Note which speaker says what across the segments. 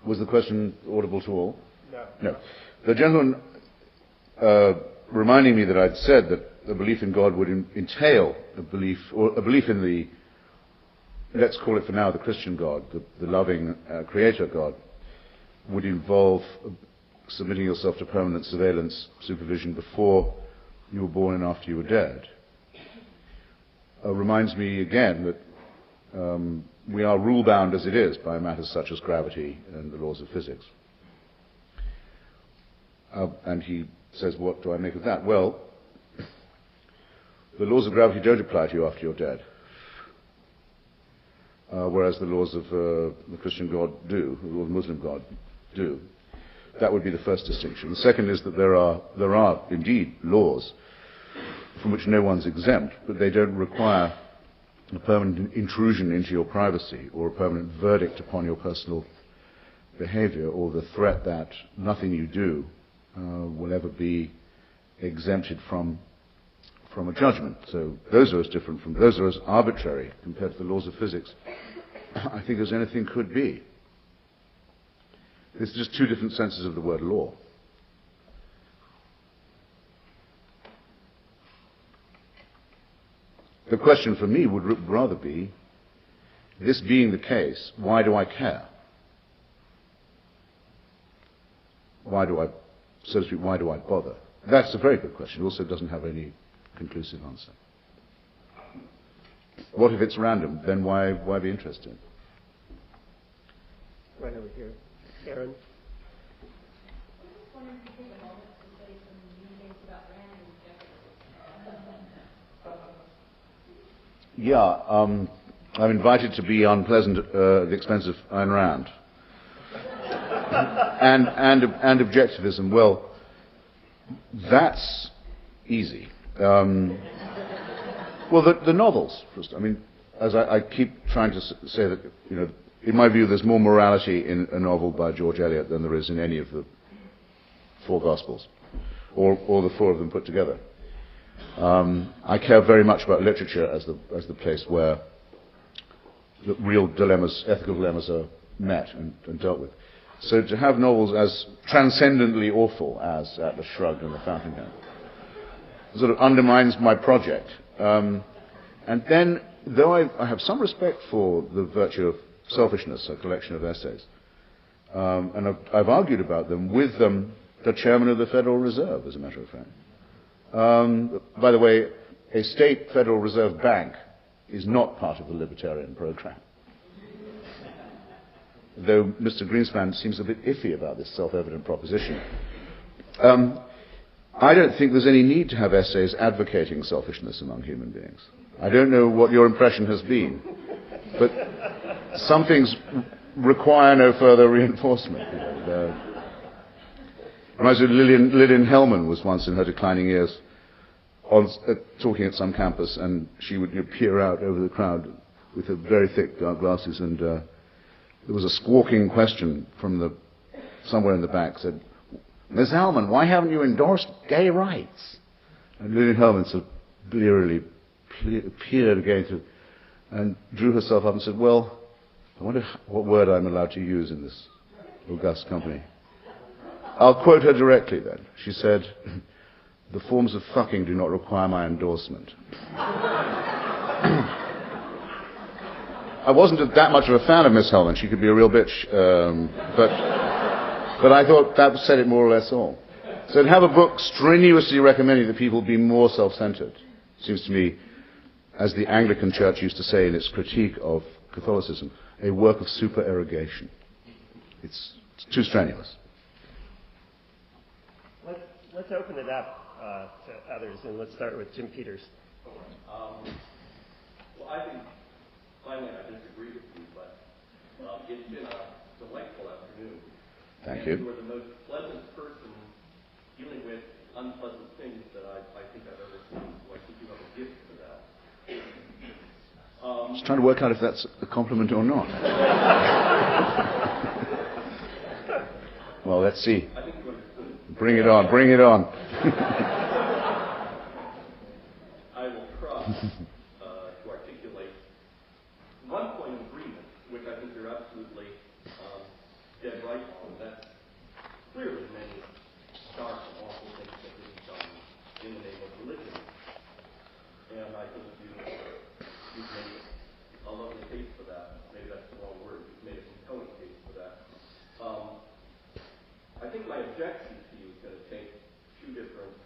Speaker 1: Was the question audible to all?
Speaker 2: No.
Speaker 1: No. The gentleman reminding me that I'd said that a belief in God would entail a belief in the, let's call it for now, the Christian God, the loving creator God, would involve submitting yourself to permanent surveillance, supervision before you were born and after you were dead. Reminds me again that we are rule-bound as it is by matters such as gravity and the laws of physics. And he says, what do I make of that? Well, the laws of gravity don't apply to you after you're dead, whereas the laws of the Christian God do, the laws of the Muslim God do. That would be the first distinction. The second is that there are indeed laws from which no one's exempt, but they don't require a permanent intrusion into your privacy or a permanent verdict upon your personal behavior or the threat that nothing you do will ever be exempted from a judgment. So those are as arbitrary compared to the laws of physics, I think, as anything could be. It's just two different senses of the word law. The question for me would rather be, this being the case, why do I care? Why do I, so to speak, why do I bother? That's a very good question. It also doesn't have any conclusive answer. What if it's random? Then why be interested?
Speaker 2: Right over here. Aaron?
Speaker 1: Yeah, I'm invited to be unpleasant at the expense of Ayn Rand. and objectivism. Well, that's easy. Well, the novels. First, I mean, as I keep trying to say that, in my view, there's more morality in a novel by George Eliot than there is in any of the four Gospels, or the four of them put together. I care very much about literature as the place where the real dilemmas, ethical dilemmas, are met and dealt with. So to have novels as transcendently awful as Atlas Shrugged and The Fountainhead sort of undermines my project. And then, though I have some respect for the virtue of Selfishness, a collection of essays, and I've argued about them with the chairman of the Federal Reserve, as a matter of fact. By the way, a state Federal Reserve bank is not part of the libertarian program. Though Mr. Greenspan seems a bit iffy about this self-evident proposition. I don't think there's any need to have essays advocating selfishness among human beings. I don't know what your impression has been, but some things require no further reinforcement. Reminds me of Lillian Hellman was once in her declining years talking at some campus, and she would peer out over the crowd with her very thick dark glasses, and there was a squawking question from somewhere in the back, said, "Ms. Hellman, why haven't you endorsed gay rights?" And Lillian Hellman sort of blearily peered again and drew herself up and said, "Well, I wonder what word I'm allowed to use in this august company." I'll quote her directly then. She said, "The forms of fucking do not require my endorsement." I wasn't that much of a fan of Miss Hellman. She could be a real bitch, but I thought that said it more or less all. So to have a book strenuously recommending that people be more self-centered seems to me, as the Anglican Church used to say in its critique of Catholicism, a work of supererogation. It's too strenuous.
Speaker 2: Let's open it up to others, and let's start with Jim Peters.
Speaker 3: Well, I think finally I disagree with you, but it's been a delightful afternoon.
Speaker 1: Thank
Speaker 3: and
Speaker 1: you.
Speaker 3: You are the most pleasant person dealing with unpleasant things that I think I've ever seen. So I think you have a gift for that.
Speaker 1: Just trying to work out if that's a compliment or not. Well, let's see.
Speaker 3: I think you understood.
Speaker 1: Bring it on, bring it on.
Speaker 3: I will try to articulate one point of agreement, which I think you're absolutely dead right on that clearly many dark and awful things have been done in the name of religion. And I think you've made a lovely case for that. Maybe that's the wrong word. You've made a compelling case for that. I think my objection to you is going to take two different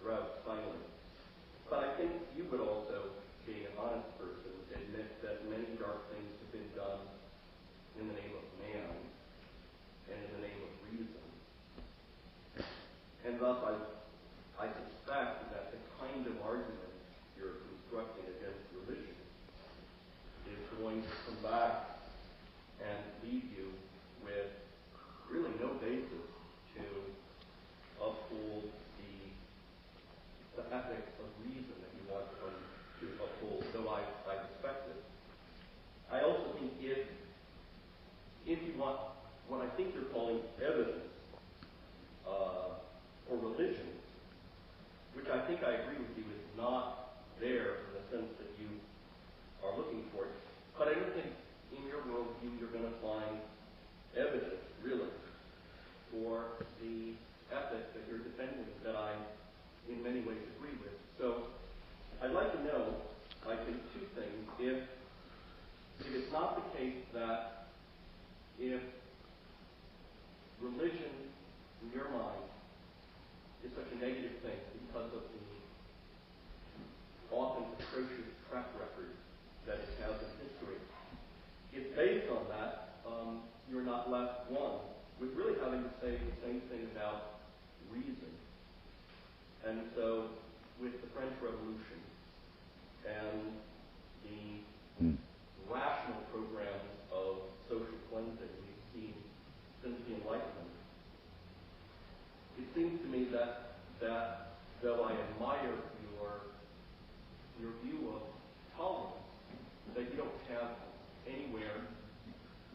Speaker 3: routes finally. But I think you would also, being an honest person, admit that many dark things have been done in the name of man and in the name of reason. And thus I suspect that the kind of argument you're constructing against religion is going to come back and leave you with really no basis to uphold the ethics of reason that you want them to uphold, though I respect it. I also think if you want what I think you're calling evidence or religion, which I think I agree with you is not there in the sense that you are looking for it, but I don't think in your worldview you're going to find evidence, really, for the ethic that you're defending that I, in many ways, agree with. So I'd like to know, I think, two things. If it's not the case that if religion, in your mind, is such a negative thing because of the often atrocious track record that it has in history, if based on that, you're not left, one, with really having to say the same thing about reason. And so, with the French Revolution and the rational programs of social cleansing we've seen since the Enlightenment, it seems to me that though I admire your view of tolerance, that you don't have anywhere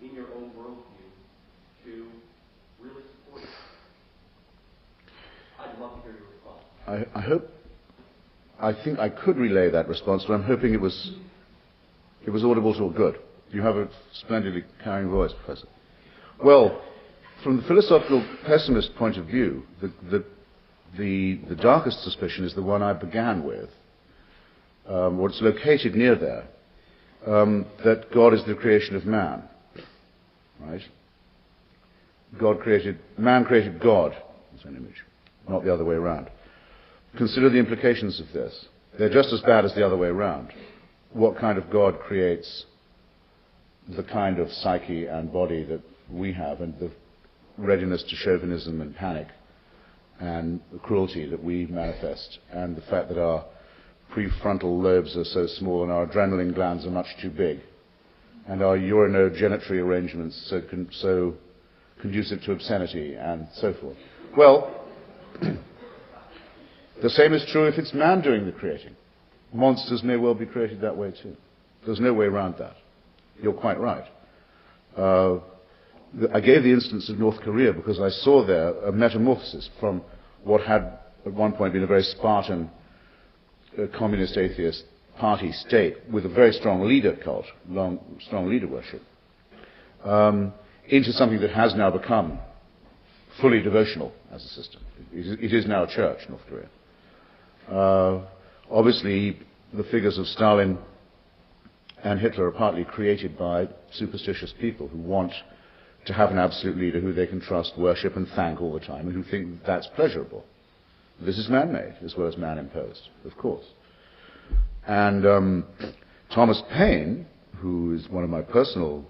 Speaker 3: in your own worldview to really support it. I'd love to hear your response.
Speaker 1: I think I could relay that response, but I'm hoping it was audible to all good. You have a splendidly carrying voice, Professor. Well, from the philosophical pessimist point of view, the darkest suspicion is the one I began with, or it's located near there, that God is the creation of man, right? Man created God as an image, not the other way around. Consider the implications of this. They're just as bad as the other way around. What kind of God creates the kind of psyche and body that we have, and the readiness to chauvinism and panic and the cruelty that we manifest, and the fact that our prefrontal lobes are so small and our adrenaline glands are much too big, and our urinogenitory arrangements so conducive to obscenity and so forth. Well, the same is true if it's man doing the creating. Monsters may well be created that way too. There's no way around that. You're quite right. I gave the instance of North Korea because I saw there a metamorphosis from what had at one point been a very Spartan communist atheist party state with a very strong leader cult, strong leader worship, into something that has now become fully devotional as a system. It is now a church, North Korea. Obviously, the figures of Stalin and Hitler are partly created by superstitious people who want to have an absolute leader who they can trust, worship, and thank all the time, and who think that's pleasurable. This is man-made as well as man-imposed, of course. And Thomas Paine, who is one of my personal,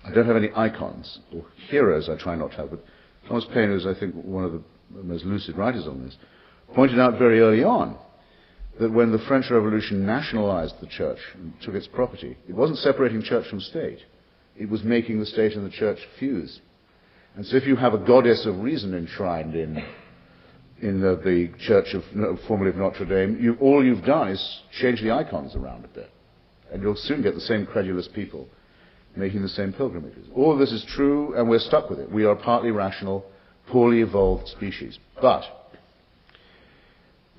Speaker 1: I don't have any icons or heroes I try not to have, but Thomas Paine, who's I think one of the most lucid writers on this, pointed out very early on that when the French Revolution nationalized the church and took its property, it wasn't separating church from state. It was making the state and the church fuse. And so if you have a goddess of reason enshrined in the church formerly of Notre Dame, all you've done is change the icons around a bit. And you'll soon get the same credulous people making the same pilgrimages. All of this is true, and we're stuck with it. We are a partly rational, poorly evolved species. But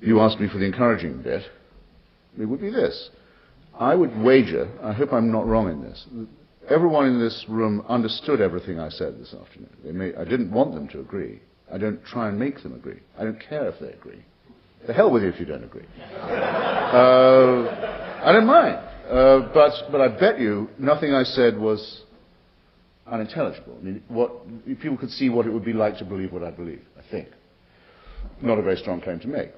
Speaker 1: you asked me for the encouraging bit. It would be this. I would wager, I hope I'm not wrong in this, everyone in this room understood everything I said this afternoon. I didn't want them to agree. I don't try and make them agree. I don't care if they agree. The hell with you if you don't agree. I don't mind. But I bet you nothing I said was unintelligible. I mean, people could see what it would be like to believe what I believe, I think. Not a very strong claim to make.